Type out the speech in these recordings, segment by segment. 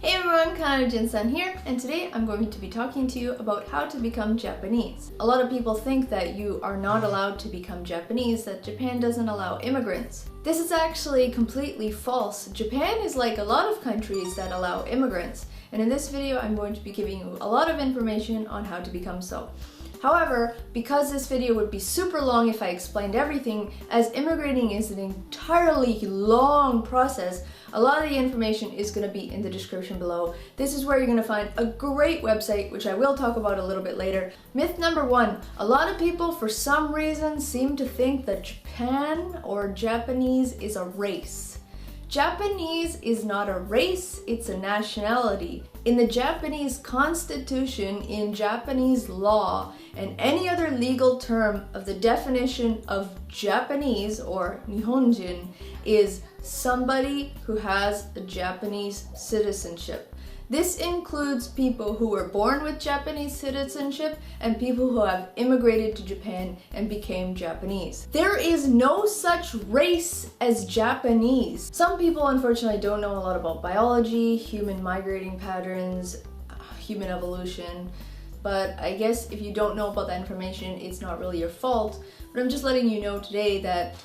Hey everyone, Kana Jin-san here, and today I'm going to be talking to you about how to become Japanese. A lot of people think that you are not allowed to become Japanese, that Japan doesn't allow immigrants. This is actually completely false. Japan is like a lot of countries that allow immigrants, and in this video I'm going to be giving you a lot of information on how to become so. However, because this video would be super long if I explained everything, as immigrating is an entirely long process, a lot of the information is going to be in the description below. This is where you're going to find a great website, which I will talk about a little bit later. Myth number one, a lot of people for some reason seem to think that Japan or Japanese is a race. Japanese is not a race, it's a nationality. In the Japanese constitution, in Japanese law, and any other legal term of the definition of Japanese or Nihonjin is somebody who has a Japanese citizenship. This includes people who were born with Japanese citizenship and people who have immigrated to Japan and became Japanese. There is no such race as Japanese. Some people unfortunately don't know a lot about biology, human migrating patterns, human evolution, but I guess if you don't know about that information, it's not really your fault. But I'm just letting you know today that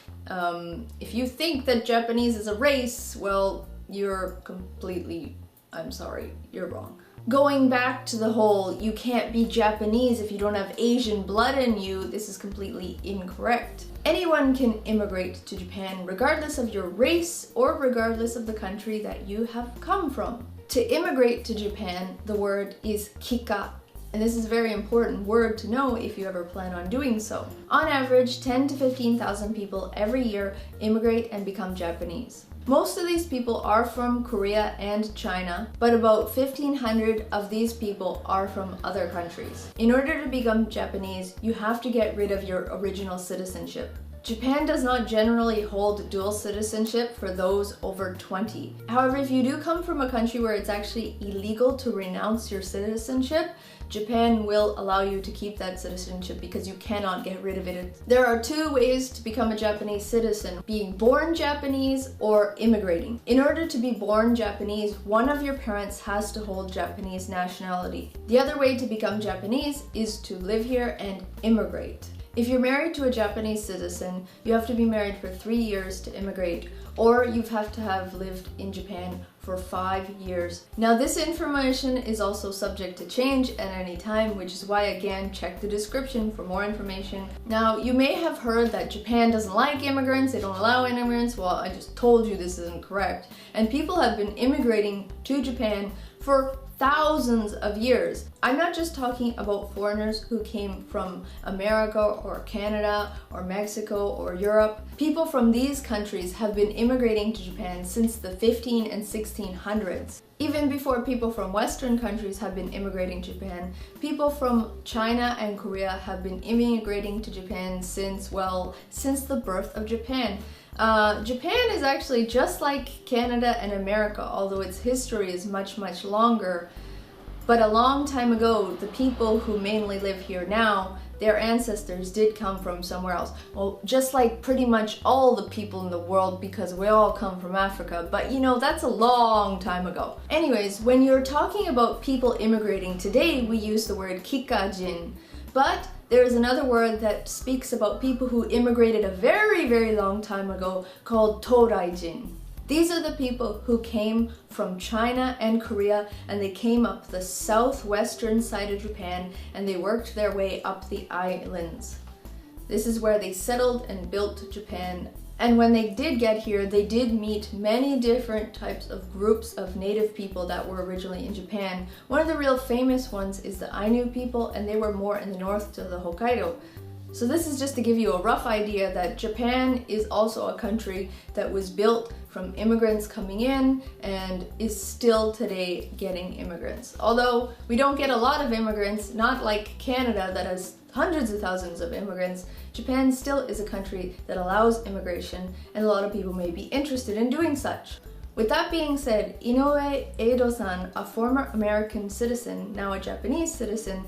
if you think that Japanese is a race, well, you're completely I'm sorry, you're wrong. Going back to the whole, you can't be Japanese if you don't have Asian blood in you, this is completely incorrect. Anyone can immigrate to Japan regardless of your race or regardless of the country that you have come from. To immigrate to Japan, the word is kika. And this is a very important word to know if you ever plan on doing so. On average, 10 to 15,000 people every year immigrate and become Japanese. Most of these people are from Korea and China, but about 1,500 of these people are from other countries. In order to become Japanese, you have to get rid of your original citizenship. Japan does not generally hold dual citizenship for those over 20. However, if you do come from a country where it's actually illegal to renounce your citizenship, Japan will allow you to keep that citizenship because you cannot get rid of it. There are two ways to become a Japanese citizen: being born Japanese or immigrating. In order to be born Japanese, one of your parents has to hold Japanese nationality. The other way to become Japanese is to live here and immigrate. If you're married to a Japanese citizen, you have to be married for 3 years to immigrate, or you have to have lived in Japan for 5 years. Now, this information is also subject to change at any time, which is why, again, check the description for more information. Now, you may have heard that Japan doesn't like immigrants, they don't allow immigrants. Well, I just told you this isn't correct. And people have been immigrating to Japan for thousands of years. I'm not just talking about foreigners who came from America or Canada or Mexico or Europe. People from these countries have been immigrating to Japan since the 15 and 1600s. Even before people from Western countries have been immigrating to Japan, people from China and Korea have been immigrating to Japan since the birth of Japan. Japan is actually just like Canada and America, although its history is much, much longer. But a long time ago, the people who mainly live here now, their ancestors did come from somewhere else. Well, just like pretty much all the people in the world, because we all come from Africa, but you know, that's a long time ago. Anyways, when you're talking about people immigrating today, we use the word kikajin, but there is another word that speaks about people who immigrated a very, very long time ago called toraijin. These are the people who came from China and Korea, and they came up the southwestern side of Japan and they worked their way up the islands. This is where they settled and built Japan. And when they did get here, they did meet many different types of groups of native people that were originally in Japan. One of the real famous ones is the Ainu people, and they were more in the north to the Hokkaido. So this is just to give you a rough idea that Japan is also a country that was built from immigrants coming in and is still today getting immigrants. Although we don't get a lot of immigrants, not like Canada that has hundreds of thousands of immigrants, Japan still is a country that allows immigration, and a lot of people may be interested in doing such. With that being said, Inoue Eido-san, a former American citizen, now a Japanese citizen,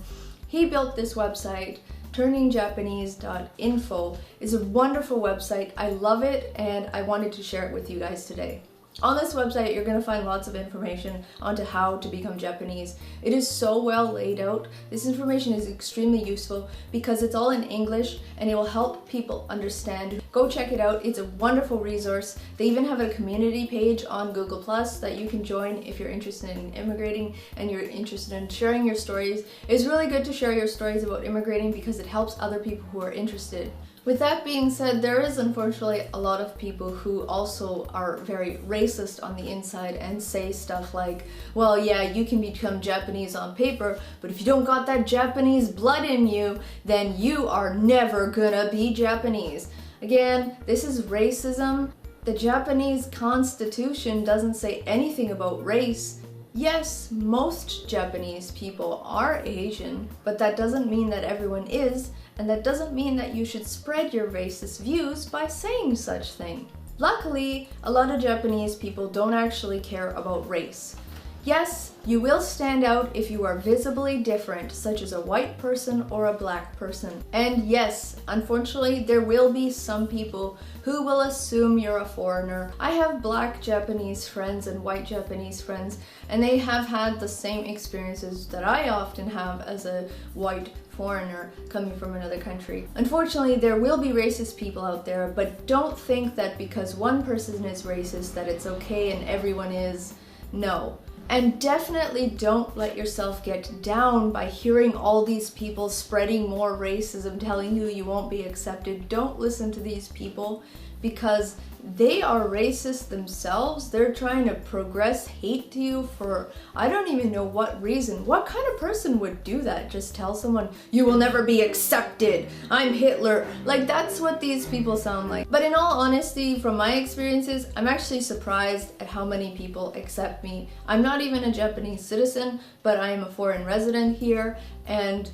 he built this website, turningjapanese.info. It's a wonderful website. I love it, and I wanted to share it with you guys today. On this website, you're going to find lots of information onto how to become Japanese. It is so well laid out. This information is extremely useful because it's all in English and it will help people understand. Go check it out. It's a wonderful resource. They even have a community page on Google Plus that you can join if you're interested in immigrating and you're interested in sharing your stories. It's really good to share your stories about immigrating because it helps other people who are interested. With that being said, there is unfortunately a lot of people who also are very racist on the inside and say stuff like, well, yeah, you can become Japanese on paper, but if you don't got that Japanese blood in you, then you are never gonna be Japanese. Again, this is racism. The Japanese Constitution doesn't say anything about race. Yes, most Japanese people are Asian, but that doesn't mean that everyone is, and that doesn't mean that you should spread your racist views by saying such thing. Luckily, a lot of Japanese people don't actually care about race. Yes, you will stand out if you are visibly different, such as a white person or a black person. And yes, unfortunately, there will be some people who will assume you're a foreigner. I have black Japanese friends and white Japanese friends, and they have had the same experiences that I often have as a white foreigner coming from another country. Unfortunately, there will be racist people out there, but don't think that because one person is racist that it's okay and everyone is. No. And definitely don't let yourself get down by hearing all these people spreading more racism, telling you you won't be accepted. Don't listen to these people because they are racist themselves. They're trying to progress hate to you for I don't even know what reason. What kind of person would do that? Just tell someone, you will never be accepted. I'm Hitler. Like, that's what these people sound like. But in all honesty, from my experiences, I'm actually surprised at how many people accept me. I'm not even a Japanese citizen, but I am a foreign resident here, and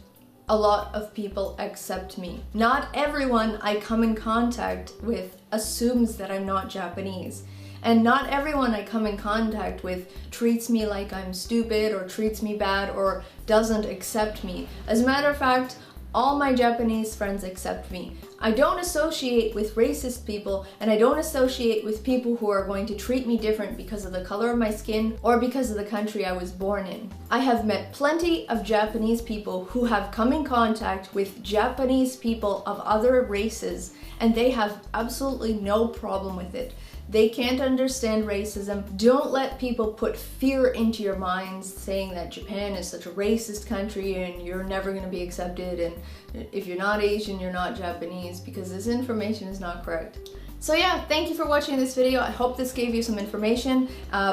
a lot of people accept me. Not everyone I come in contact with assumes that I'm not Japanese. And not everyone I come in contact with treats me like I'm stupid or treats me bad or doesn't accept me. As a matter of fact, all my Japanese friends accept me. I don't associate with racist people, and I don't associate with people who are going to treat me different because of the color of my skin or because of the country I was born in. I have met plenty of Japanese people who have come in contact with Japanese people of other races, and they have absolutely no problem with it. They can't understand racism. Don't let people put fear into your minds saying that Japan is such a racist country and you're never going to be accepted, and if you're not Asian, you're not Japanese, because this information is not correct. So yeah, thank you for watching this video. I hope this gave you some information.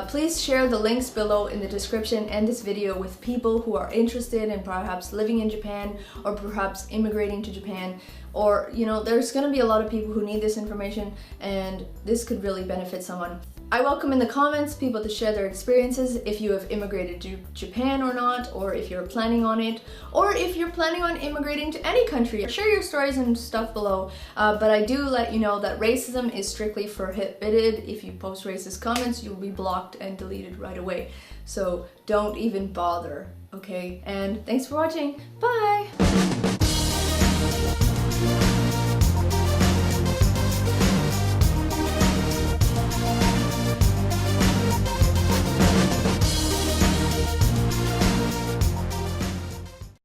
Please share the links below in the description and this video with people who are interested in perhaps living in Japan or perhaps immigrating to Japan. Or, you know, there's gonna be a lot of people who need this information and this could really benefit someone. I welcome in the comments people to share their experiences if you have immigrated to Japan or not, or if you're planning on it, or if you're planning on immigrating to any country. Share your stories and stuff below, but I do let you know that racism is strictly prohibited. If you post racist comments, you'll be blocked and deleted right away. So don't even bother, okay? And thanks for watching. Bye!